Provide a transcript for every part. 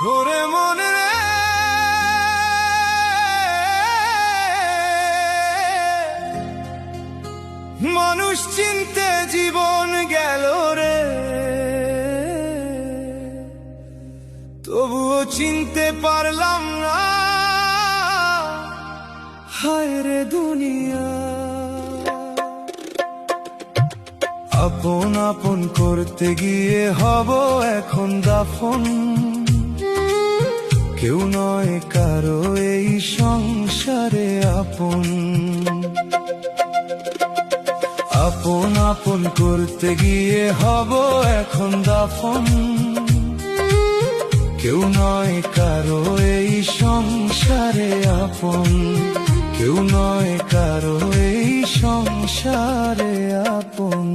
ওরে মন রে, মানুষ চিনতে জীবন গেল রে, তবুও চিনতে পারলাম না। হায় রে দুনিয়া, আপন আপন করতে গিয়ে হব এখন দাফন। কেউ নয় কারো এই সংসারে আপন। আপন আপন করতে গিয়ে হব এখন দাফন। কেউ নয় কারো এই সংসারে আপন। কেউ নয় কারো এই সংসারে আপন।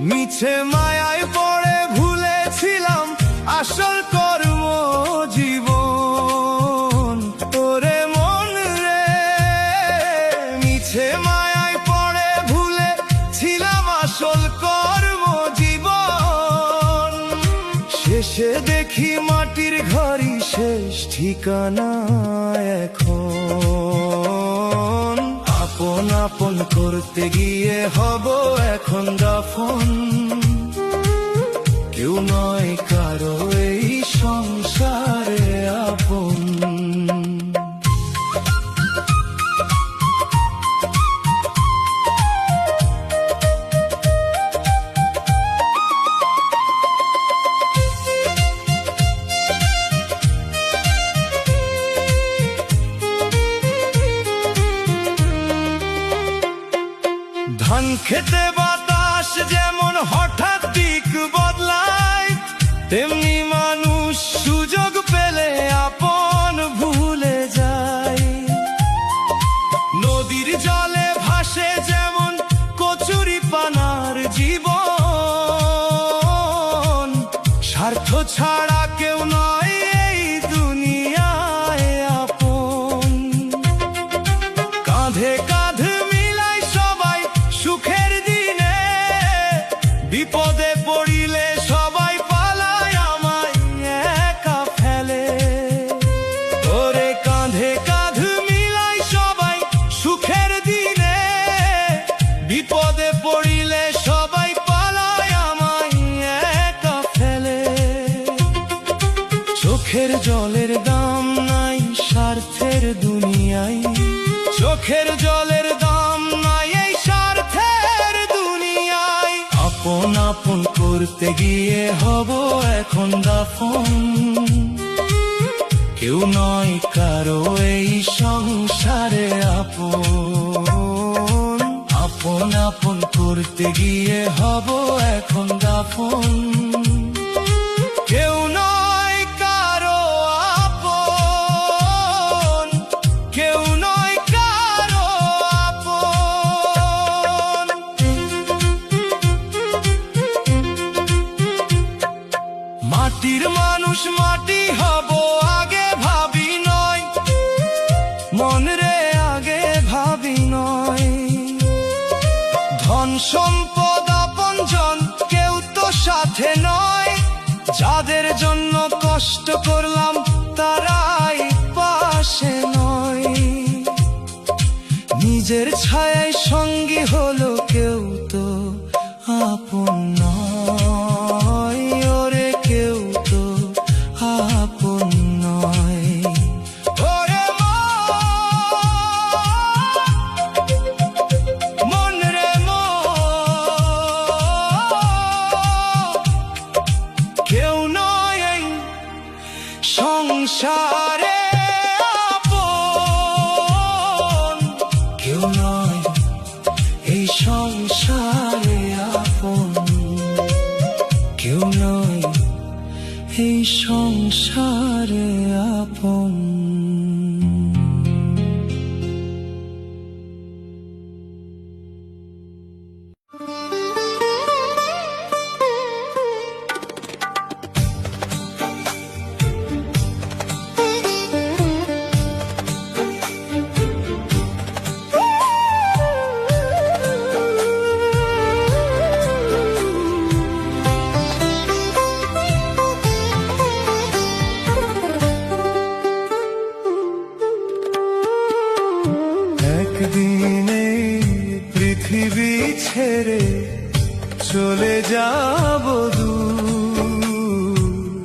মিছে মায়ায় পড়ে ভুলেছিলাম আসল কর্ম জীবন। ওরে মন রে, মিছে মায়ায় পড়ে ভুলেছিলাম আসল কর্ম জীবন। শেষে দেখি মাটির ঘরই শেষ ঠিকানা এখন। আপন আপন করতে গিয়ে হব এখন দাফন। কেউ নয় কারো এই সংসারে আপন। ধান খেতে বাতাস যেমন হঠাৎ দিক বদলায়, তেমনি মানুষ সুযোগ পেলে আপন ভুলে যায়। নদীর জলে ভাসে যেমন কচুরি পানার জীবন। স্বার্থ ছাড়া কেউ নয় এই দুনিয়ায় আপন। কাঁধে কাঁধ মিলাই সবাই সুখের দিনে, বিপদে পড়িলে সবাই পালায় আমায় একা ফেলে। ওরে কাঁধে কাঁধ মিলাই সবাই সুখের দিনে, বিপদে পড়িলে সবাই পালায় আমায় একা ফেলে। চোখের জলের দাম নাই স্বার্থের দুনিয়ায়। চোখের জলের দাম নাই এই স্বার্থের দুনিয়ায়। আপন আপন করতে গিয়ে হব এখন দাফন। কেউ নয় কারো এই সংসারে আপন। আপন আপন করতে গিয়ে হব এখন দাফন। কেউ নয় কারো আপন। কেউ নয় কারো আপন। মাটির মানুষ মাটি হব আগে ভাবি নয়, মন রে আগে ভাবি নয়। ধন সম্পদ আপনজন কেউ তো সাথে নয়। যাদের জন্য কষ্ট করলাম তারাই পাশে নয়। নিজের ছায়ায় সঙ্গী হলো কেউ তো আপন নয়। ওরে কেউ তো আপন নয়। ওরে মন রে কেউ নয় এই সংসারে আপন। কেউ নয় এই সংসারে আপন। কেউ নয় এই সংসারে আপন। যাব দূর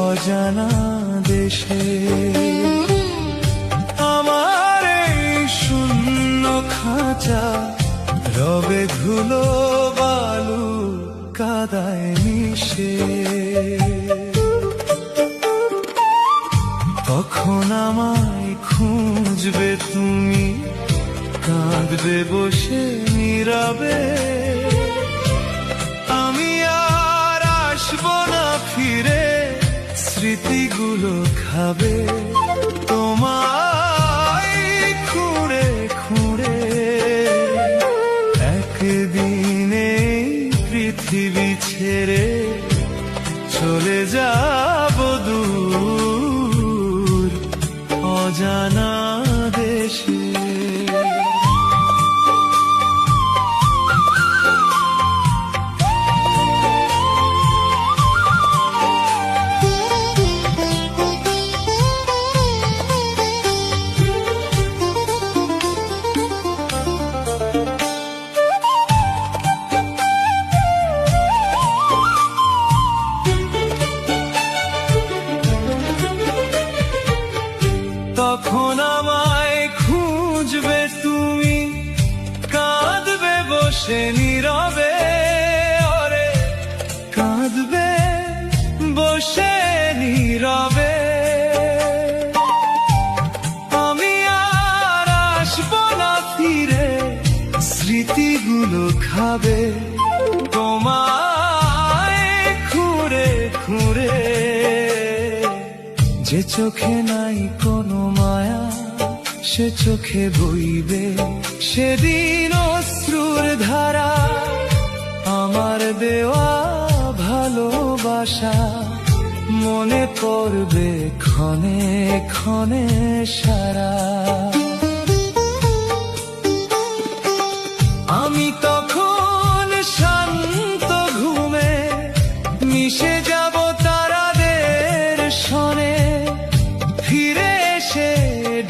অজানা দেশে। আমার এই শূন্য খাঁচা রবে ধুলো বালু কাদায় মিশে। কখন আমায় খুঁজবে তুমি, কাঁদবে বসে নীরবে। আমি আর আসবো না ফিরে, স্মৃতিগুলো খাবে তোমায় খুঁড়ে খুঁড়ে। একদিন এই পৃথিবী ছেড়ে চলে যাব দূর অজানা দেশে। তখন আমায় খুঁজবে তুমি, কাঁদবে বসে নীরবে। ওরে কাঁদবে বসে নীরবে। আমি আর আসবো না ফিরে, স্মৃতিগুলো খাবে তোমায় খুঁড়ে খুঁড়ে। যে চোখে নাই কোনো মায়া, সে চোখে বইবে সেদিন অশ্রুর ধারা। আমার দেওয়া ভালোবাসা মনে পড়বে ক্ষণে ক্ষণে সারা। আমি তখন শান্ত ঘুমে মিশে যাব তারাদের সনে। ফিরে এসে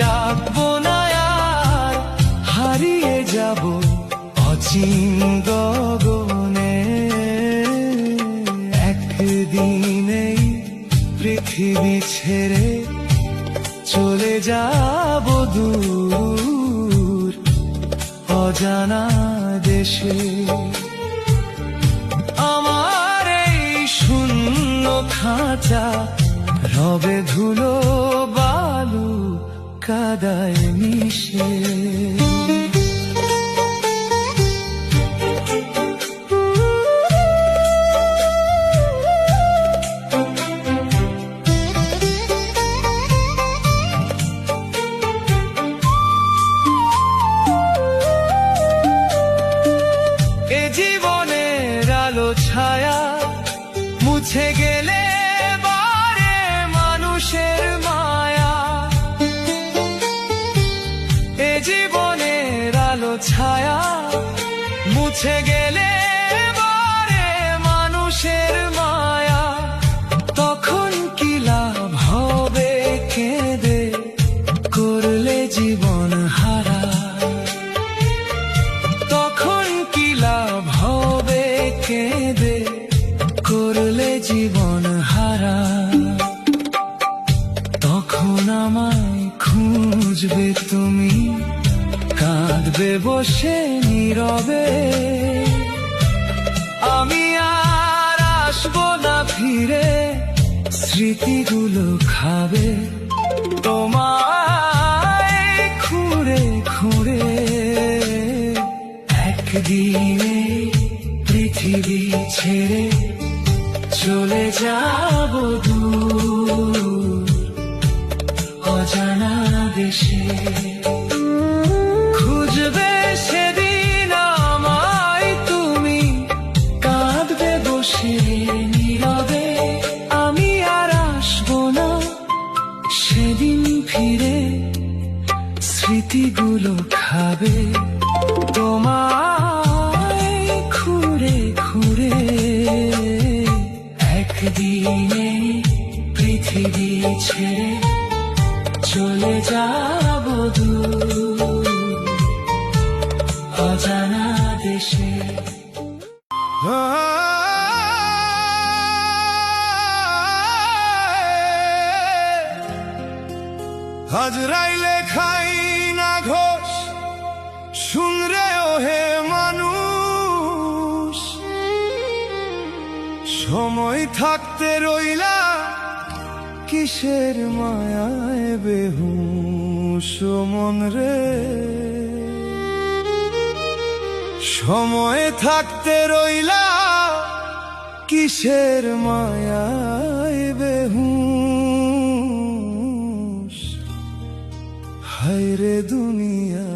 ডাকবো না আর, হারিয়ে যাব অচিন গগনে। একদিন এই পৃথিবী ছেড়ে চলে যাব দূর অজানা দেশে। আমার এই শূন্য খাঁচা রবে ধুলো বালু কাদায় মিশে। এ জীবনের আলো ছায়া মুছে গেলে বারে মানুষের মায়া। এ জীবনের আলো ছায়া মুছে গেলে বারে মানুষের মায়া। তখন কি লাভ হবে কেঁদে, করলে জীবন হারা। তখন কি লাভ হবে কেঁদে, করলে জীবন হারা। তখন আমায় খুঁজবে তুমি, কাঁদবে বসে নীরবে। আমি আর আসবো না ফিরে, স্মৃতিগুলো খাবে তোমায় খুঁড়ে খুঁড়ে। একদিনে পৃথিবী ছেড়ে চলে যাব দূর অজানা দেশে। খুঁজবে সেদিন আমায় তুমি, কাঁদবে বসে নীরবে। আমি আর আসবো না সেদিন ফিরে, স্মৃতিগুলো খাবে তোমায় খুঁড়ে খুঁড়ে। একদিনে পৃথিবী ছেড়ে চলে যাব দূর হাজরাইলে খাই না ঘোষ, শুন রে ওহে মানুষ, সময় থাকতে রইলা কিসের মায়ায় বেহুশ মন রে। সময় থাকতে রইলা কিসের মায়ায় বেহুশ, হায়রে দুনিয়া।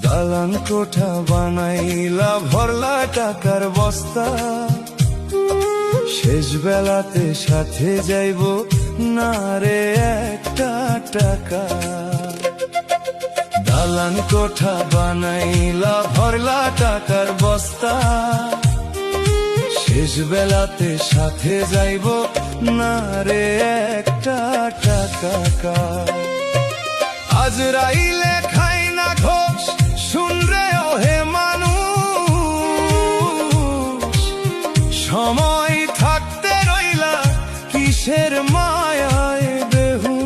দালান কোঠা বানাইলা, ভরলা টাকার বস্তা, শেষ বেলাতে সাথে যাইব না রে একটা টাকা। দালান কোঠা বানাইলা, ভরলা টাকার বস্তা, শেষ বেলাতে সাথে যাইব না রে একটা টাকা। আজরাইলে খাই না ঘোষ, শুন রে ওহে মানুষ, সময় থাকতে রইলা কিসের মায়ায় বেহুশ।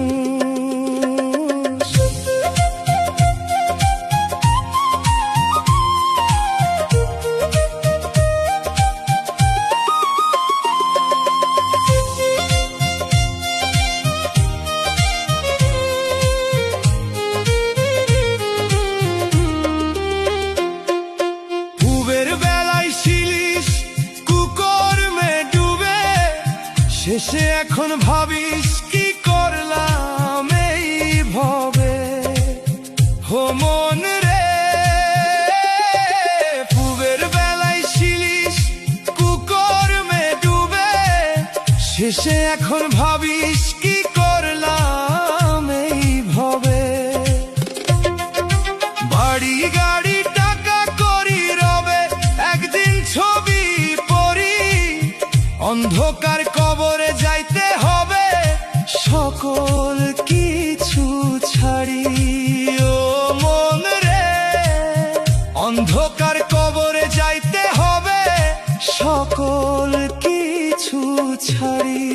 পুবের বেলায় শিলিশ কুকর্মে ডুবে, শেষে এখন ভাবিস কি করলাম এই ভবে। হো মন রে, পুবের বেলায় শিলিশ কুকর্মে ডুবে, শেষে এখন ভাবিস কি করলাম এই ভবে। বাড়ি গাড়ি টাকা করি রবে, একদিন ছবি পড়ি, অন্ধকার কবরে যাইতে হবে সকল কিছু ছাড়ি। ও মন রে, অন্ধকার কবরে যাইতে হবে সকল কিছু ছাড়ি।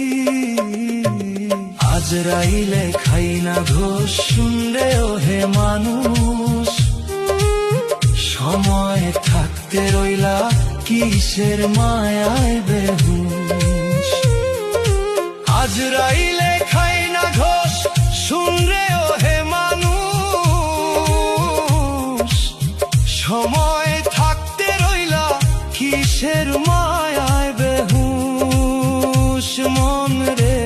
আজরাইলে খাই না ঘোষ, শুন রে ওহে মানুষ, সময় থাকতে রইলা কিসের মায়ায় বেহুশ। আজরাইলে খাই না ঘোষ, শুন রে ওহে মানুষ, সময় থাকতে রইলা কিসের মায়ায় বেহুশ মন রে,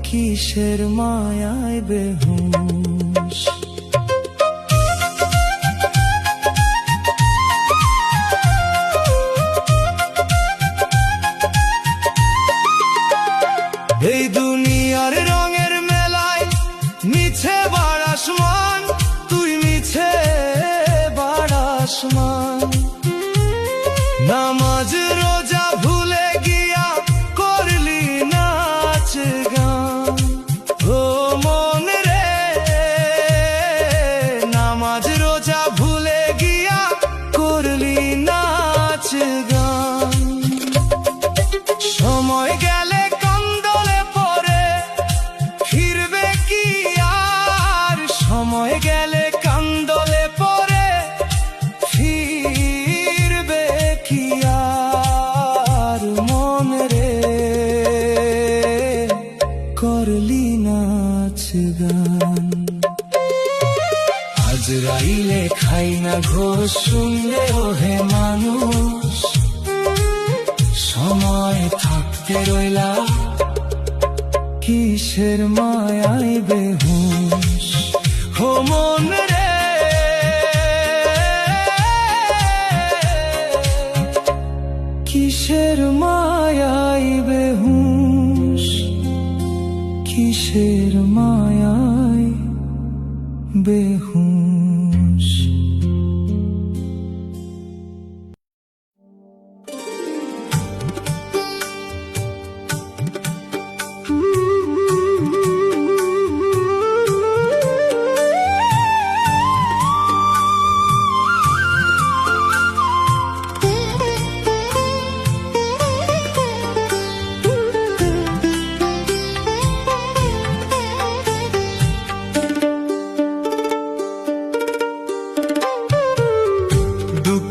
কিসের মায়ায় বেহুশ। এই দুনিয়ার রঙের মেলায় মিছে বাড়াস মান, তুই মিছে বাড়াস মান। নামাজ রোজা ভুলে গিয়া করলি নাচ গান। ও মন রে, নামাজ রোজা ভুলে গিয়া করলি নাচ গান। সময় গেলে কান্দলে পরে ফিরবে কি আর, সময় গেলে কান্দলে পরে ফিরবে কি আর। মন রে, করলি নাচ গান। আজরাইলে খাই না ঘোষ, শুন রে ওহে মানুষ, সময় থাকতে রইলা কিসের মায়ায় বেহুশ। হো মন রে, কিসের মায়ায় বেহুশ, কিসের মায়ায় বেহুশ।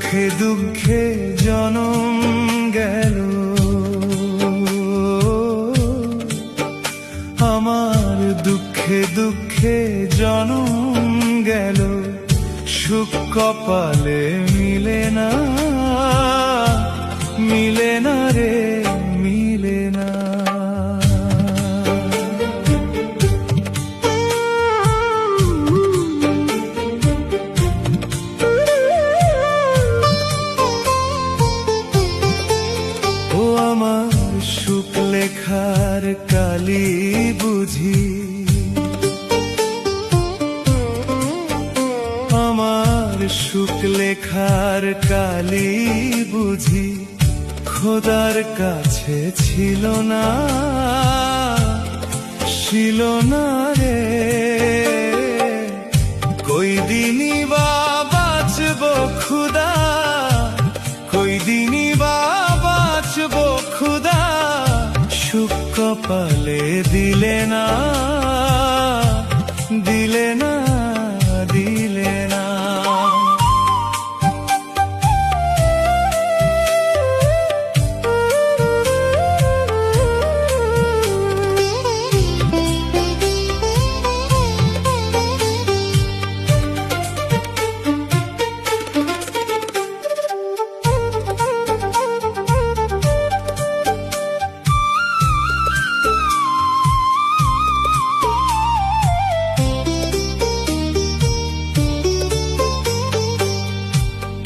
দুঃখে দুঃখে জনম গেল, আমার দুঃখে দুঃখে জনম গেল, সুখ কপালে মিলে না, মিলে না রে মিলে না। ও আমার সুখ লেখার কালি বুঝি, আমার সুখ লেখার কালি বুঝি খোদার কাছে ছিল না, ছিল না রে। কই দিনই বা বাঁচবো খুদা, কই দিনই বা বাঁচবো খুদা, সুখ কপালে দিলে না, দিলে না, দিলে না।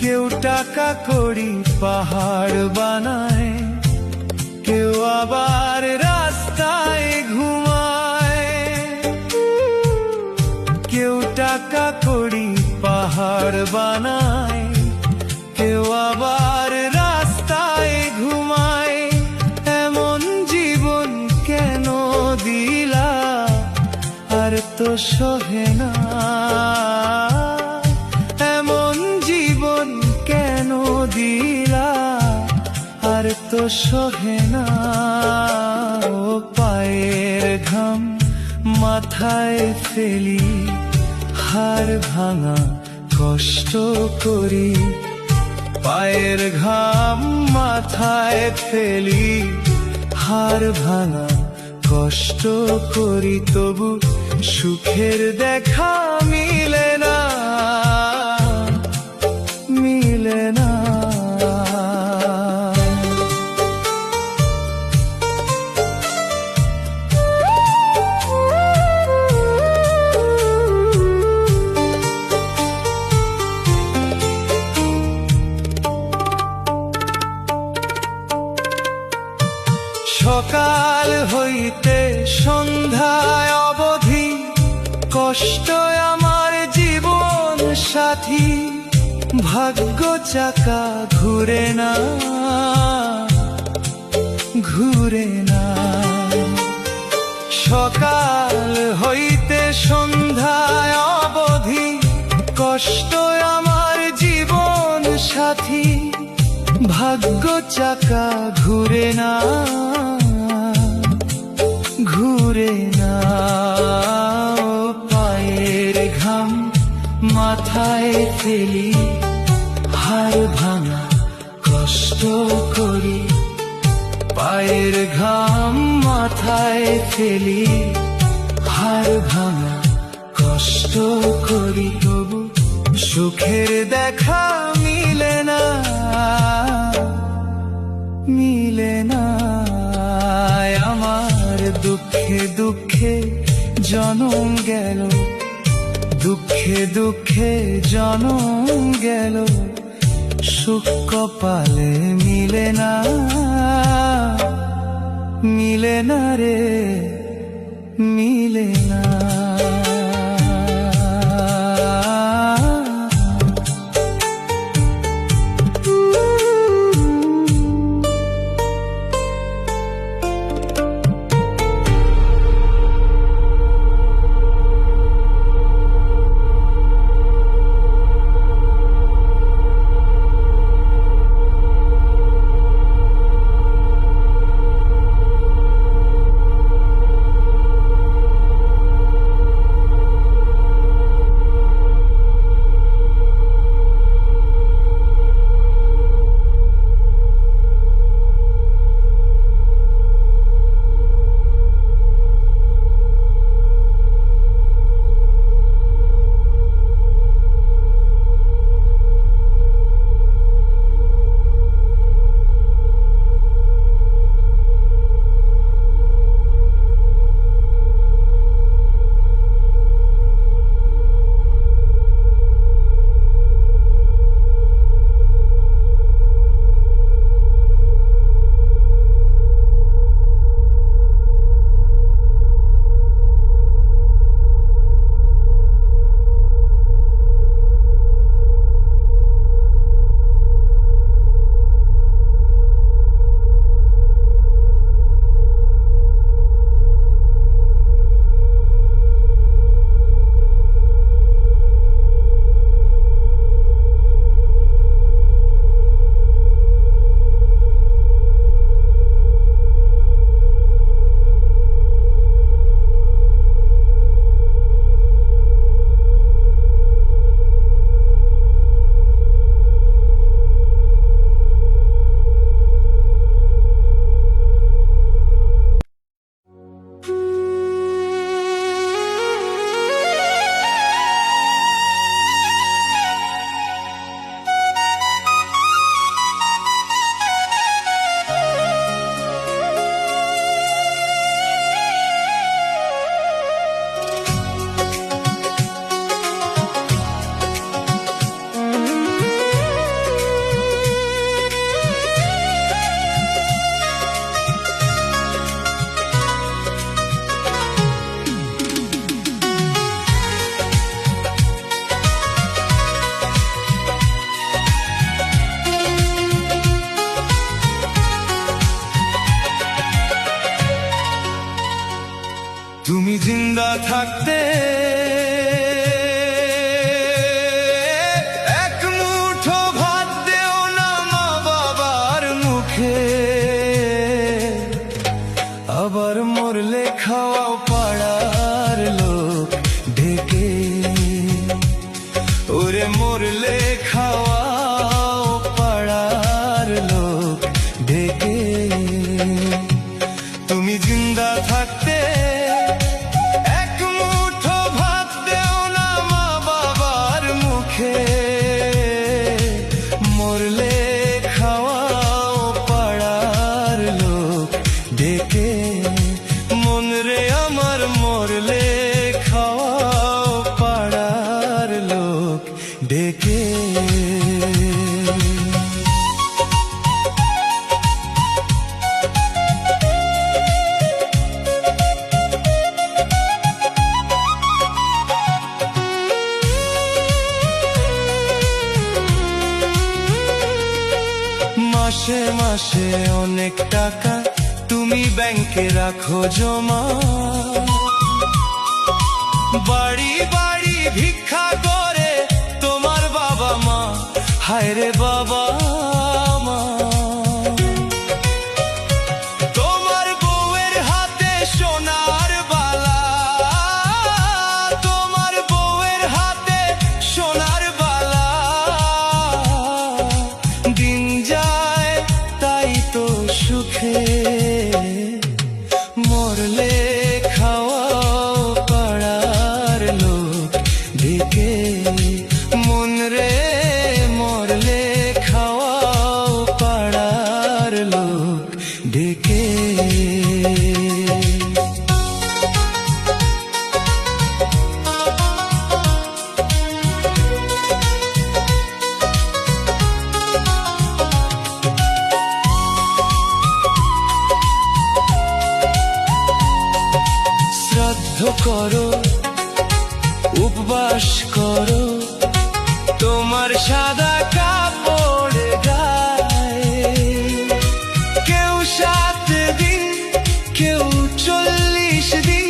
কেউ টাকা করি পাহাড় বানায়, কেউ আবার রাস্তায় ঘুমায়। কেউ টাকা করি পাহাড় বানায়, কেউ আবার রাস্তায় ঘুমায়। এমন জীবন কেন দিলা, আর তো সহে না। কেন দিলা, আর তো সহে না। ও পায়ের ঘাম মাথায় ফেলি, হাড় ভাঙা কষ্ট করি। পায়ের ঘাম মাথায় ফেলি, হাড় ভাঙা কষ্ট করি, তবু সুখের দেখা মিলে না, মিলে না। সকাল হইতে সন্ধ্যায় অবধি কষ্ট আমার জীবন সাথী। ভাগ্য চাকা ঘুরে না, ঘুরে না। সকাল হইতে সন্ধ্যায় অবধি কষ্ট আমার জীবন সাথী। ভাগ্য চাকা ঘুরে না, ঘুরে না। পায়ের ঘাম মাথায় ফেলি, হাড় ভাঙা কষ্ট করি। পায়ের ঘাম মাথায় ফেলি, হাড় ভাঙা কষ্ট করি, তবু সুখের দেখা মিলে না, মিলে না। আমার দুঃখে দুঃখে জনম গেল, দুঃখে দুঃখে জনম গেল, সুখ কপালে মিলে না, মিলে না রে মিলে না। মরলে খাওয়াও পাড়ার লোক ডেকে, মন রে আমার মরলে খাওয়াও পাড়ার লোক ডেকে। মাসে মাসে অনেক টাকা তুমি ব্যাংকে রাখো জমা, বাড়ি বাড়ি ভিক্ষা করে তোমার বাবা মা, হায় রে বাবা মা। তোমার বউয়ের হাতে সোনার বালা, তোমার বউয়ের হাতে সোনার বালা, দিন যায় তাই তো সুখে, মরলে খাওয়াও পাড়ার লোক ডেকে, মন রে মরলে খাওয়াও পাড়ার লোক ডেকে। শ্রাদ্ধ করো, উপবাস করো, তোমার সাদা কাপড় গায়ে, কেউ 7 দিন কেউ 40 দিন,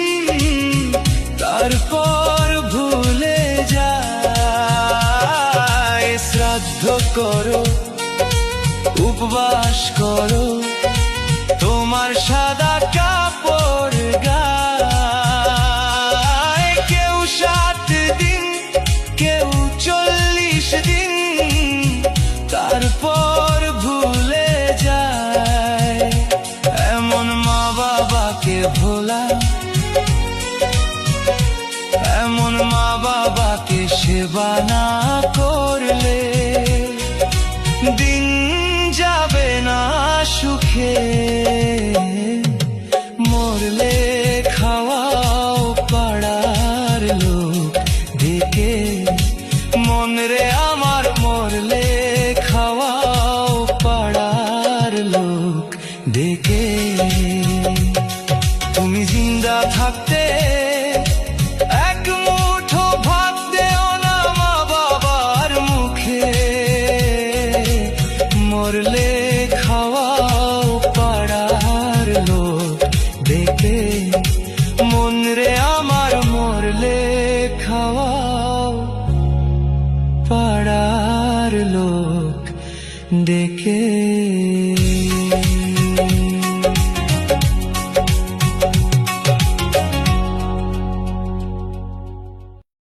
তারপর ভুলে যায়। শ্রাদ্ধ করো, উপবাস করো, তোমার সাদা কাপড় গায়ে, কেউ 7 দিন কেউ 40 দিন, তারপর ভুলে যায়। এমন মা বাবাকে ভোলা, এমন মা বাবাকে সেবা না করলে দিন যাবে না সুখে, মরলে খাওয়াও পাড়ার লোক ডেকে, মন রে আমার মরলে খাওয়াও পাড়ার লোক ডেকে। তুমি জিন্দা থাকতে এক মুঠো ভাত দেও না মা বাবার মুখে, মরলে খাওয়াও পাড়ার লোক ডেকে, মন রে আমার মরলে খাওয়াও পাড়ার লোক ডেকে।